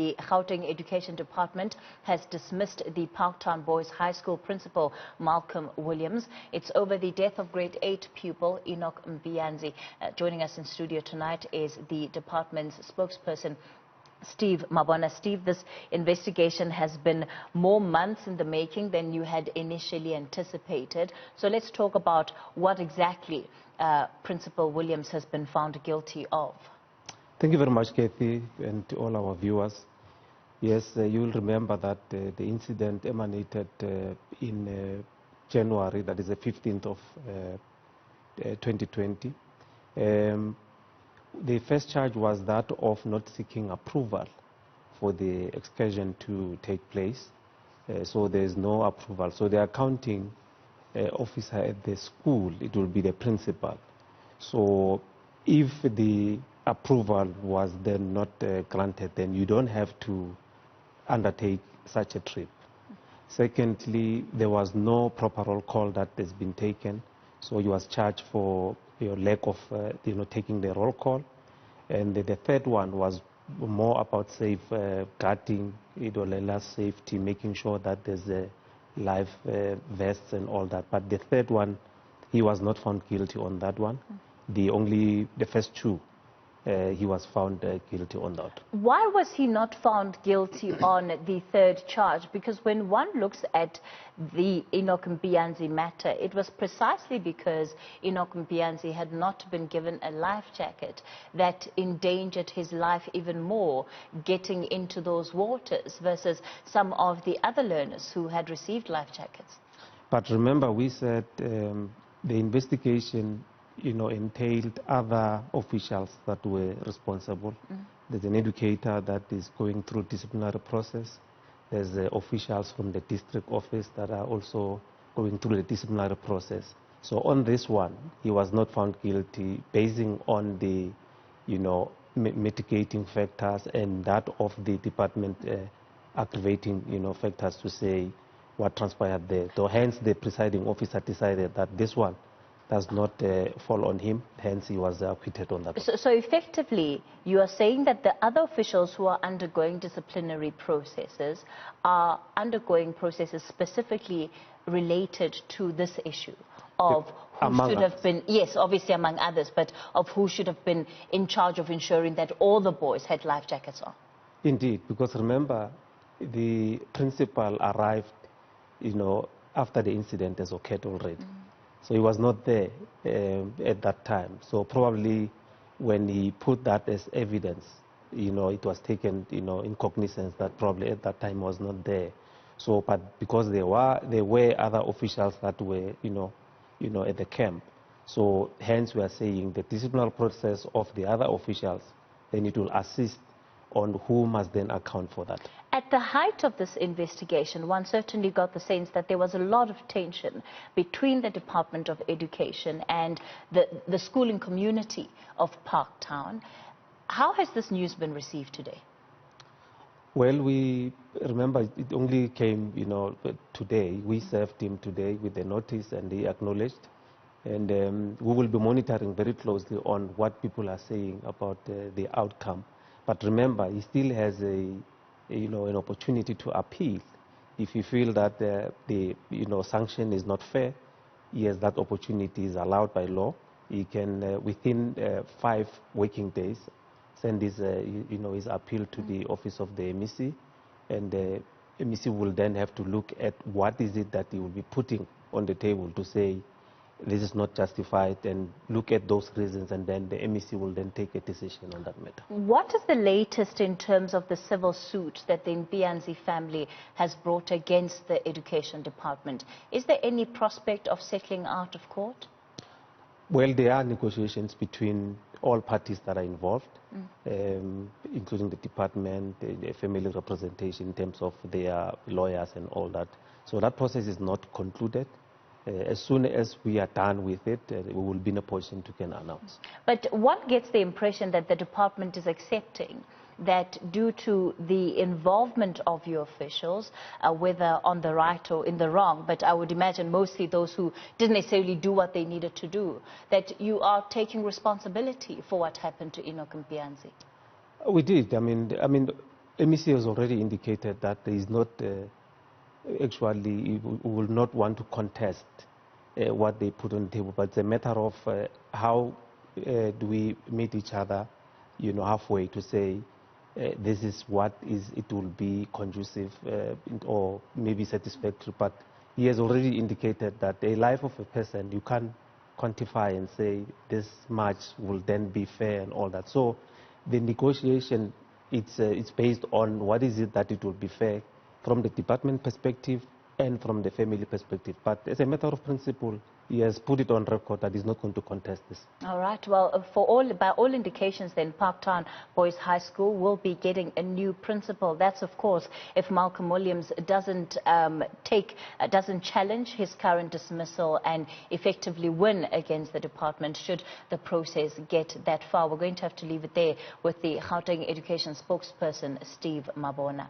the Gauteng Education Department has dismissed the Parktown Boys High School principal, Malcolm Williams. It's over the death of grade 8 pupil, Enoch Mpianzi. Joining us in studio tonight is the department's spokesperson, Steve Mabona. Steve, this investigation has been more months in the making than you had initially anticipated. So let's talk about what exactly Principal Williams has been found guilty of. Thank you very much, Cathy, and to all our viewers. Yes, you will remember that the incident emanated in January, that is the 15th of 2020. The first charge was that of not seeking approval for the excursion to take place. So there is no approval. So the accounting officer at the school, it will be the principal. So if the approval was then not granted, then you don't have to undertake such a trip. Secondly, there was no proper roll call that has been taken. So you was charged for your lack of taking the roll call. And the third one was more about safeguarding safety, making sure that there's a life vests and all that. But the third one, he was not found guilty on that one. The first two, he was found guilty on that. Why was he not found guilty on the third charge? Because when one looks at the Enoch Mpianzi matter, it was precisely because Enoch Mpianzi had not been given a life jacket that endangered his life even more getting into those waters versus some of the other learners who had received life jackets. But remember, we said the investigation entailed other officials that were responsible. There's an educator that is going through disciplinary process. There's officials from the district office that are also going through the disciplinary process. So on this one, he was not found guilty basing on the, mitigating factors and that of the department aggravating, factors to say what transpired there. So hence the presiding officer decided that this one does not fall on him, hence he was acquitted on that. So effectively, you are saying that the other officials who are undergoing disciplinary processes are undergoing processes specifically related to this issue of who should have been, yes, obviously among others, but of who should have been in charge of ensuring that all the boys had life jackets on. Indeed, because remember, the principal arrived, after the incident has occurred already. So he was not there at that time. So probably when he put that as evidence, it was taken, in cognizance that probably at that time was not there. So, but because there were other officials that were, at the camp. So hence we are saying the disciplinary process of the other officials, then it will assist on who must then account for that. At the height of this investigation, one certainly got the sense that there was a lot of tension between the Department of Education and the schooling community of Parktown. How has this news been received today? Well, we remember it only came, today. We served him today with the notice and he acknowledged. And we will be monitoring very closely on what people are saying about the outcome. But remember, he still has an opportunity to appeal. If you feel that the sanction is not fair, yes, that opportunity is allowed by law. He can, within 5 working days, send his, his appeal to the office of the MEC, and the MEC will then have to look at what is it that he will be putting on the table to say, this is not justified, and look at those reasons, and then the MEC will then take a decision on that matter. What is the latest in terms of the civil suit that the Mpianzi family has brought against the Education Department? Is there any prospect of settling out of court? Well, there are negotiations between all parties that are involved, including the department, the family representation in terms of their lawyers and all that. So that process is not concluded. As soon as we are done with it, we will be in a position to can announce. But one gets the impression that the department is accepting that due to the involvement of your officials, whether on the right or in the wrong, but I would imagine mostly those who didn't necessarily do what they needed to do, that you are taking responsibility for what happened to Enoch Mpianzi. We did. I mean, MEC has already indicated that there is not, actually, will not want to contest what they put on the table, but it's a matter of how do we meet each other, halfway to say this is what it will be conducive or maybe satisfactory. But he has already indicated that a life of a person, you can't quantify and say this much will then be fair and all that. So the negotiation, it's based on what is it that it will be fair from the department perspective and from the family perspective. But as a matter of principle, he has put it on record that he's not going to contest this. All right. Well, by all indications, then Parktown Boys High School will be getting a new principal. That's, of course, if Malcolm Williams doesn't challenge his current dismissal and effectively win against the department, should the process get that far. We're going to have to leave it there with the Gauteng Education spokesperson, Steve Mabona.